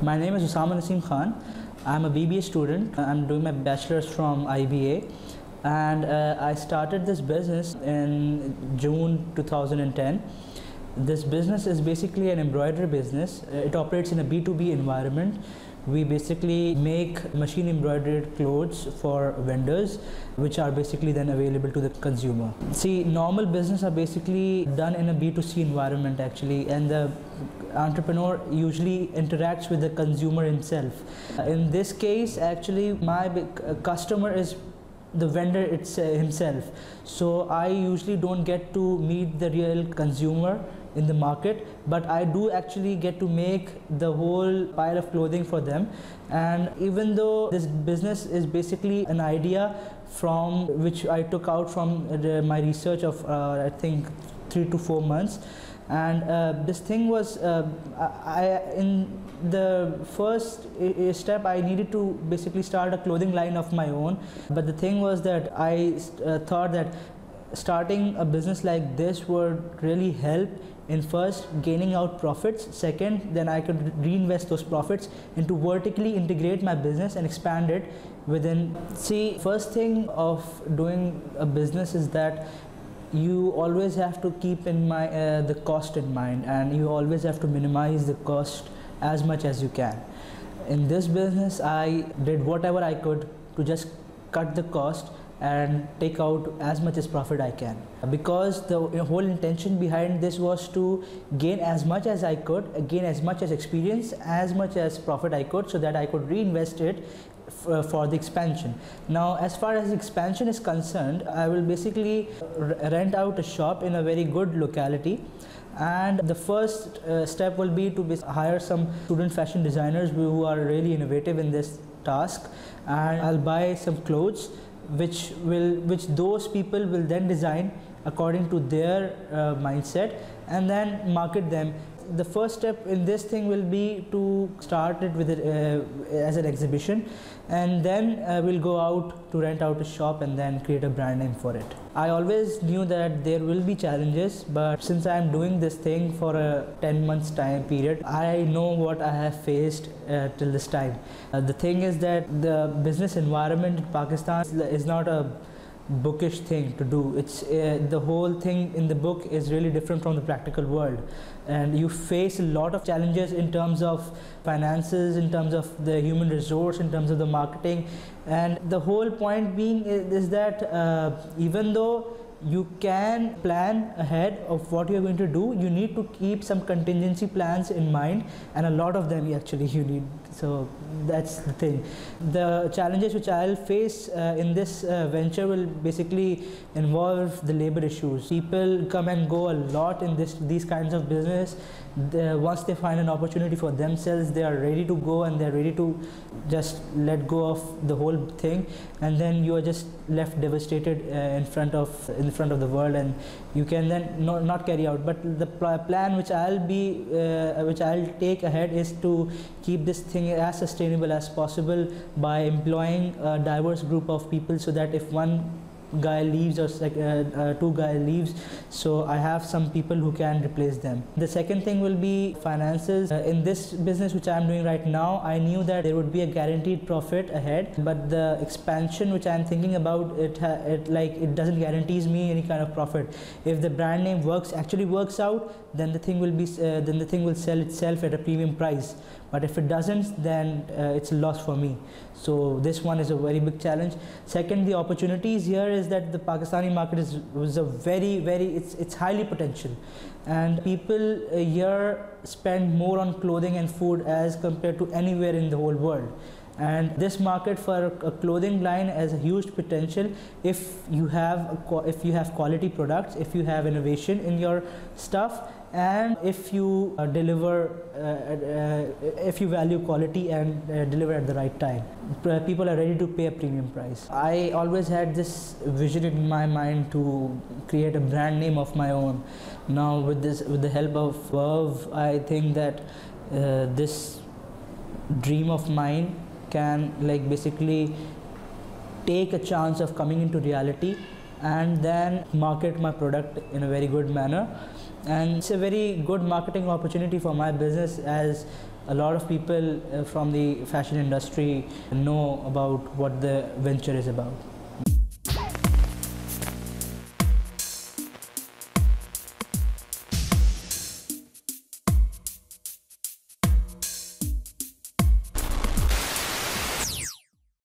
My name is Osama Naseem Khan. I'm a BBA student. I'm doing my bachelor's from IBA, and I started this business in June 2010. This business is basically an embroidery business. It operates in a B2B environment. We basically make machine embroidered clothes for vendors, which are basically then available to the consumer. See, normal business are basically done in a B2C environment actually, and the entrepreneur usually interacts with the consumer himself. In this case, actually, my customer is the vendor himself. So I usually don't get to meet the real consumer in the market, but I do actually get to make the whole pile of clothing for them. And even though this business is basically an idea from which I took out from my research of I think 3 to 4 months, and this thing was in the first step I needed to basically start a clothing line of my own. But the thing was that I thought that starting a business like this would really help in first gaining out profits, second then I could reinvest those profits into vertically integrate my business and expand it within. See, first thing of doing a business is that you always have to keep in mind the cost in mind, and you always have to minimize the cost as much as you can. In this business I did whatever I could to just cut the cost and take out as much as profit I can, because the whole intention behind this was to gain as much as I could, gain as much as experience, as much as profit I could, so that I could reinvest it for the expansion. Now, as far as expansion is concerned, I will basically rent out a shop in a very good locality, and the first step will be to hire some student fashion designers who are really innovative in this task, and I'll buy some clothes which those people will then design according to their mindset and then market them. The first step in this thing will be to start it with as an exhibition, and then we'll go out to rent out a shop and then create a brand name for it. I always knew that there will be challenges, but since I'm doing this thing for a 10 months time period, I know what I have faced till this time. The thing is that the business environment in Pakistan is not a bookish thing to do. It's the whole thing in the book is really different from the practical world, and you face a lot of challenges in terms of finances, in terms of the human resource, in terms of the marketing. And the whole point being is that even though you can plan ahead of what you're going to do, you need to keep some contingency plans in mind, and a lot of them actually you need. So that's the thing. The challenges which I'll face in this venture will basically involve the labor issues. People come and go a lot in these kinds of business. Once they find an opportunity for themselves, they are ready to go and they're ready to just let go of the whole thing, and then you are just left devastated in front of the world, and you can then not carry out. But the plan which I'll take ahead is to keep this thing as sustainable as possible by employing a diverse group of people, so that if one guy leaves or two guy leaves, so I have some people who can replace them. The second thing will be finances. In this business which I am doing right now, I knew that there would be a guaranteed profit ahead, but the expansion which I am thinking about, it doesn't guarantees me any kind of profit. If the brand name actually works out, then the thing will sell itself at a premium price. But if it doesn't, then it's a loss for me. So this one is a very big challenge. Second, the opportunities here is that the Pakistani market was a it's highly potential, and people here spend more on clothing and food as compared to anywhere in the whole world. And this market for a clothing line has a huge potential if you have quality products, if you have innovation in your stuff, and if you if you value quality and deliver at the right time. People are ready to pay a premium price. I always had this vision in my mind to create a brand name of my own. Now with the help of Verve, I think that this dream of mine can basically take a chance of coming into reality and then market my product in a very good manner. And it's a very good marketing opportunity for my business, as a lot of people from the fashion industry know about what the venture is about.